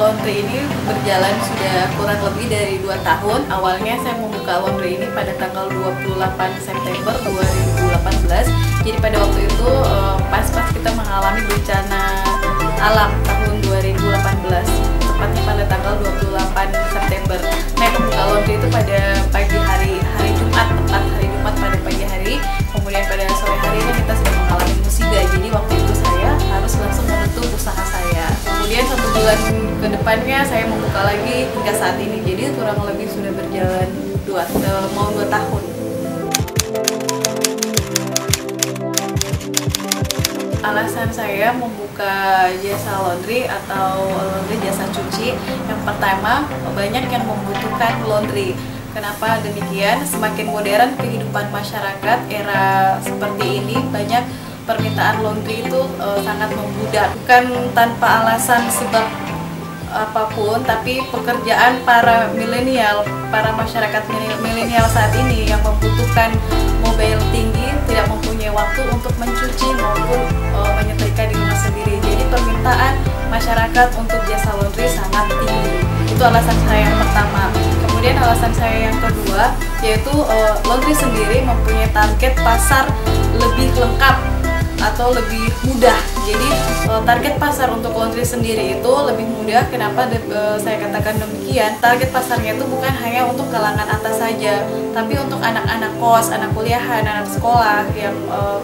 laundry ini berjalan sudah kurang lebih dari 2 tahun. Awalnya saya membuka laundry ini pada tanggal 28 September 2018. Jadi pada waktu itu pas kita mengalami bencana alam tahun 2018, tepatnya pada tanggal 28 September. Saya membuka laundry itu pada pagi hari Jumat, tepat hari Jumat pada pagi hari. Kemudian pada sore harinya kita sedang mengalami musibah. Jadi waktu itu saya harus langsung menutup usaha saya. Kemudian 1 bulan ke depannya saya membuka lagi hingga saat ini. Jadi kurang lebih sudah berjalan 2 tahun. Alasan saya membuka jasa laundry atau laundry jasa cuci, yang pertama banyak yang membutuhkan laundry. Kenapa demikian? Semakin modern kehidupan masyarakat era seperti ini, banyak permintaan laundry itu sangat membludak. Bukan tanpa alasan sebab apapun, tapi pekerjaan para milenial, para masyarakat milenial saat ini yang membutuhkan mobile tinggi, tidak mempunyai waktu untuk mencuci maupun menyetrika di rumah sendiri. Jadi permintaan masyarakat untuk jasa laundry sangat tinggi. Itu alasan saya yang pertama. Kemudian alasan saya yang kedua, yaitu laundry sendiri mempunyai target pasar lebih lengkap atau lebih mudah. Jadi target pasar untuk laundry sendiri itu lebih mudah. Kenapa saya katakan demikian? Target pasarnya itu bukan hanya untuk kalangan atas saja, tapi untuk anak-anak kos, anak kuliahan, anak sekolah yang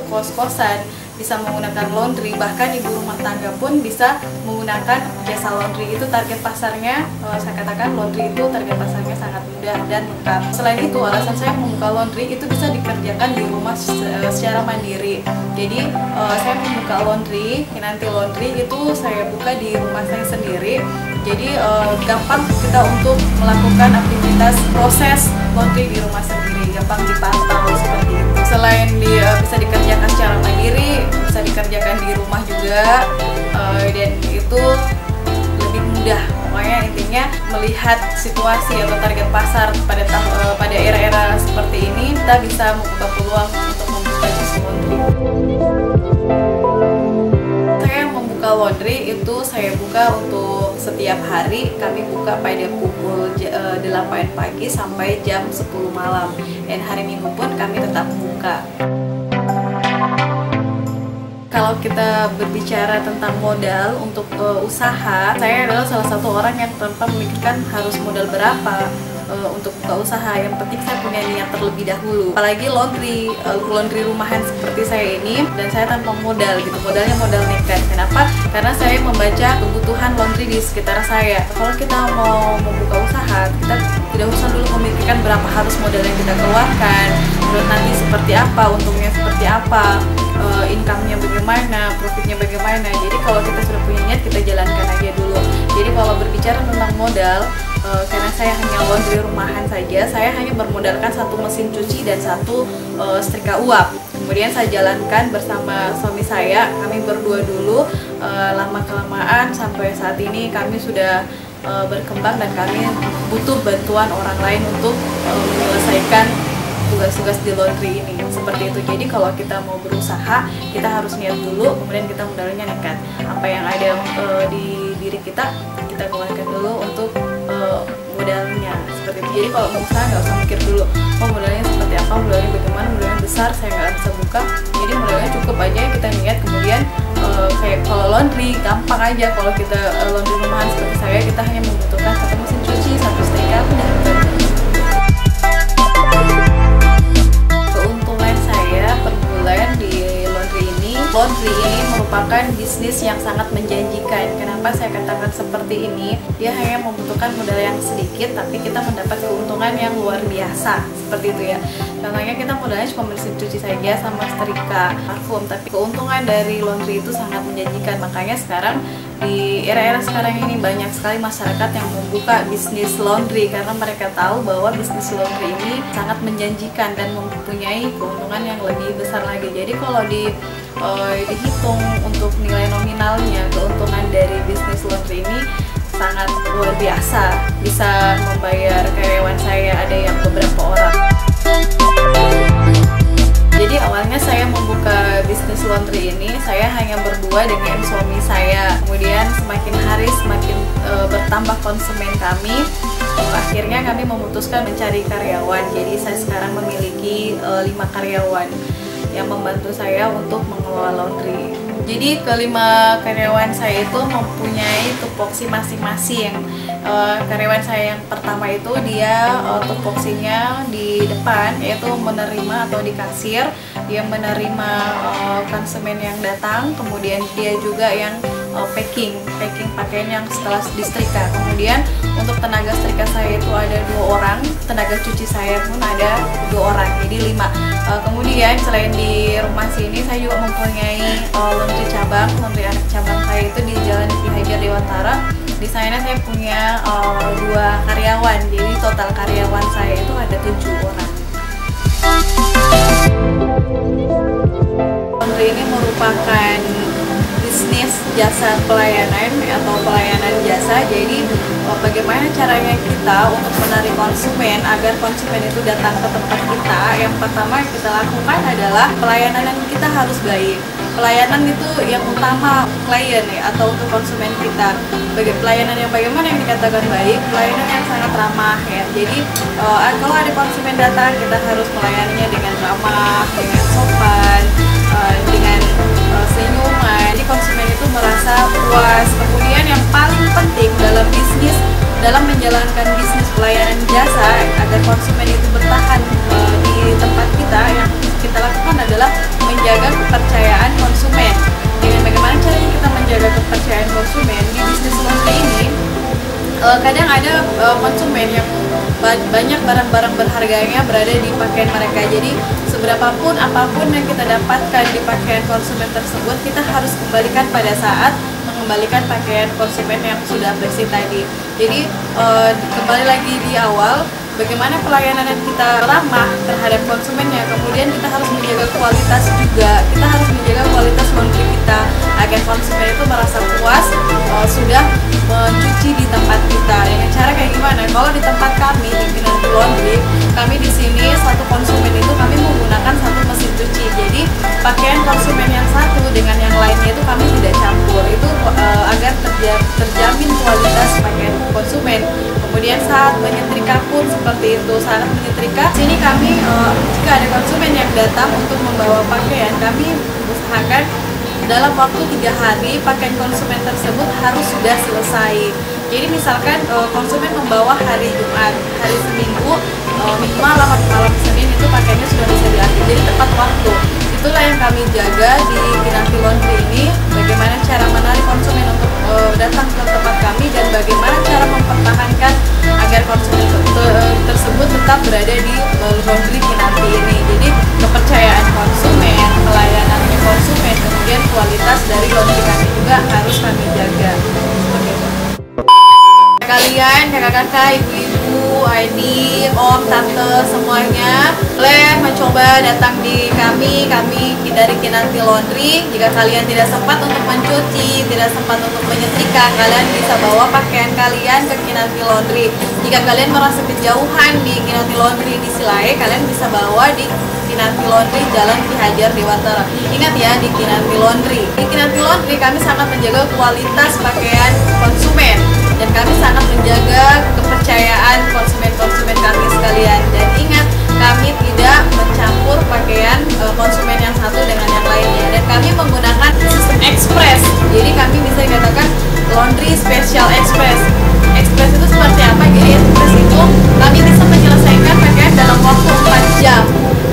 kos-kosan bisa menggunakan laundry. Bahkan ibu rumah tangga pun bisa menggunakan jasa laundry. Itu target pasarnya, saya katakan laundry itu target pasarnya sangat mudah dan lengkap. Selain itu, alasan saya membuka laundry itu bisa dikerjakan di rumah secara mandiri. Jadi saya membuka laundry, Kinanti Laundry itu saya buka di rumah saya sendiri. Jadi gampang kita untuk melakukan aktivitas proses laundry di rumah sendiri, gampang dipantau seperti itu. Selain bisa dikerjakan secara mandiri, bisa dikerjakan di rumah juga, dan itu lebih mudah. Pokoknya intinya melihat situasi atau target pasar pada era-era seperti ini, kita bisa membuka peluang untuk membuka jasa laundry. Saya membuka laundry itu saya buka untuk setiap hari. Kami buka pada pukul 8 pagi sampai jam 10 malam. Dan hari Minggu pun kami tetap buka. Kalau kita berbicara tentang modal untuk usaha, saya adalah salah satu orang yang tanpa memikirkan harus modal berapa untuk buka usaha. Yang penting saya punya niat terlebih dahulu. Apalagi laundry rumahan seperti saya ini, dan saya tanpa modal gitu. Modalnya modal nekat. Kenapa? Karena saya membaca kebutuhan laundry di sekitar saya. Kalau kita mau membuka usaha, kita tidak usah dulu memikirkan berapa harus modal yang kita keluarkan, terus nanti seperti apa, untungnya seperti apa, income-nya bagaimana, profitnya bagaimana. Jadi kalau kita sudah punya niat, kita jalankan aja dulu. Jadi kalau berbicara tentang modal, karena saya hanya laundry rumahan saja, saya hanya bermodalkan 1 mesin cuci dan 1 setrika uap. Kemudian saya jalankan bersama suami saya, kami berdua dulu. Lama-kelamaan sampai saat ini kami sudah berkembang dan kami butuh bantuan orang lain untuk menyelesaikan tugas-tugas di laundry ini, seperti itu. Jadi kalau kita mau berusaha, kita harus niat dulu, kemudian kita modalnya nekat. Apa yang ada di diri kita keluarkan dulu untuk modalnya, seperti itu. Jadi kalau mau usaha nggak usah mikir dulu, modalnya seperti apa, modalnya bagaimana, modalnya besar, saya nggak bisa buka. Jadi modalnya cukup aja kita niat, kemudian kayak kalau laundry gampang aja. Kalau kita laundry rumahan seperti saya, kita hanya membutuhkan 1 mesin cuci, 1 setrika, udah. Keuntungan saya per bulan di laundry ini merupakan bisnis yang sangat menjanjikan. Kenapa saya katakan seperti ini? Dia hanya membutuhkan modal yang sedikit, tapi kita mendapat keuntungan yang luar biasa, seperti itu ya. Contohnya kita modalnya cuma mesin cuci saja sama setrika, parfum, tapi keuntungan dari laundry itu sangat menjanjikan. Makanya sekarang di era-era sekarang ini banyak sekali masyarakat yang membuka bisnis laundry karena mereka tahu bahwa bisnis laundry ini sangat menjanjikan dan mempunyai keuntungan yang lebih besar lagi. Jadi kalau dihitung untuk nilai nominalnya, keuntungan dari bisnis laundry ini sangat luar biasa. Bisa membayar karyawan saya, ada yang beberapa orang. Jadi awalnya saya membuka bisnis laundry ini, saya hanya berdua berdua dengan suami saya. Kemudian semakin hari semakin bertambah konsumen kami. Akhirnya kami memutuskan mencari karyawan. Jadi saya sekarang memiliki 5 karyawan yang membantu saya untuk mengelola laundry. Jadi kelima karyawan saya itu mempunyai tupoksi masing-masing. Karyawan saya yang pertama itu dia tupoksinya di depan, yaitu menerima atau di kasir. Dia menerima konsumen yang datang, kemudian dia juga yang packing pakaian yang setelah disetrika. Kemudian untuk tenaga setrika saya itu ada 2 orang, tenaga cuci saya pun ada 2 orang, jadi 5. Kemudian selain di rumah sini saya juga mempunyai laundry anak cabang saya itu di Jalan Ki Hajar Dewantara. Di sana saya punya 2 karyawan, jadi total karyawan saya itu ada 7 orang. Laundry ini merupakan bisnis jasa pelayanan atau pelayanan jasa. Jadi bagaimana caranya kita untuk menarik konsumen agar konsumen itu datang ke tempat kita? Yang pertama yang kita lakukan adalah pelayanan kita harus baik. Pelayanan itu yang utama klien ya, atau untuk konsumen kita. Bagi pelayanan yang bagaimana yang dikatakan baik? Pelayanan yang sangat ramah ya. Jadi kalau ada konsumen datang, kita harus melayaninya dengan ramah, dengan sopan, dengan senyuman. Jadi konsumen itu merasa puas. Kemudian yang paling penting dalam bisnis, dalam menjalankan bisnis pelayanan jasa agar konsumen itu bertahan di tempat kita, yang kita lakukan adalah menjaga kepercayaan konsumen. Dengan bagaimana caranya kita menjaga kepercayaan konsumen di bisnis laundry ini? Kadang ada konsumen yang banyak barang-barang berharganya berada di pakaian mereka. Jadi seberapapun apapun yang kita dapatkan di pakaian konsumen tersebut, kita harus kembalikan pada saat mengembalikan pakaian konsumen yang sudah bersih tadi. Jadi kembali lagi di awal, bagaimana pelayanan yang kita ramah terhadap konsumennya. Kemudian kita harus menjaga kualitas juga. Kita harus menjaga kualitas laundry kita agar konsumen itu merasa puas sudah mencuci di tempat kita. Dengan cara kayak gimana? Kalau di tempat kami di Kinanti Laundry, kami di sini satu konsumen itu kami menggunakan 1 mesin cuci. Jadi pakaian konsumen yang satu dengan yang lainnya itu kami tidak campur. Itu agar terjamin kualitas pakaian konsumen. Kemudian saat menyetrika pun seperti itu. Saat menyetrika, sini kami jika ada konsumen yang datang untuk membawa pakaian, kami usahakan dalam waktu 3 hari pakaian konsumen tersebut harus sudah selesai. Jadi misalkan konsumen membawa hari Jumat, hari Seminggu, malam Senin itu pakaiannya sudah bisa diakhiri. Jadi tepat waktu. Itulah yang kami jaga di Kinanti Laundry ini. Bagaimana cara menarik konsumen untuk datang ke tempat kami dan bagaimana cara mempertahankan agar konsumen tersebut tetap berada di laundry Kinanti ini. Jadi kepercayaan konsumen, pelayanan konsumen, kemudian kualitas dari laundry kami juga harus kami jaga. Kalian, kakak-kakak, ibu-ibu, adik, om, tante, semuanya boleh mencoba datang di kami dari Kinanti Laundry. Jika kalian tidak sempat untuk mencuci, tidak sempat untuk menyetrika, kalian bisa bawa pakaian kalian ke Kinanti Laundry. Jika kalian merasa kejauhan di Kinanti Laundry di Silai, kalian bisa bawa di Kinanti Laundry Jalan Ki Hajar Dewantara. Ingat ya, di Kinanti Laundry. Di Kinanti Laundry kami sangat menjaga kualitas pakaian konsumen dan kami sangat menjaga kepercayaan konsumen-konsumen kami sekalian. Dan ingat, kami tidak mencampur pakaian konsumen yang satu dengan yang lainnya. Dan kami menggunakan sistem express. Jadi kami bisa dikatakan laundry special express. Express itu seperti apa? Jadi express itu kami bisa menyelesaikan pakaian dalam waktu 4 jam.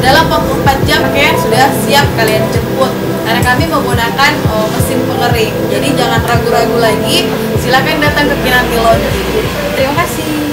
Dalam waktu 4 jam pakaian sudah siap kalian jemput. Karena kami menggunakan mesin pengering. Jadi jangan ragu-ragu lagi. Silakan datang ke Kinanti Laundry. Terima kasih.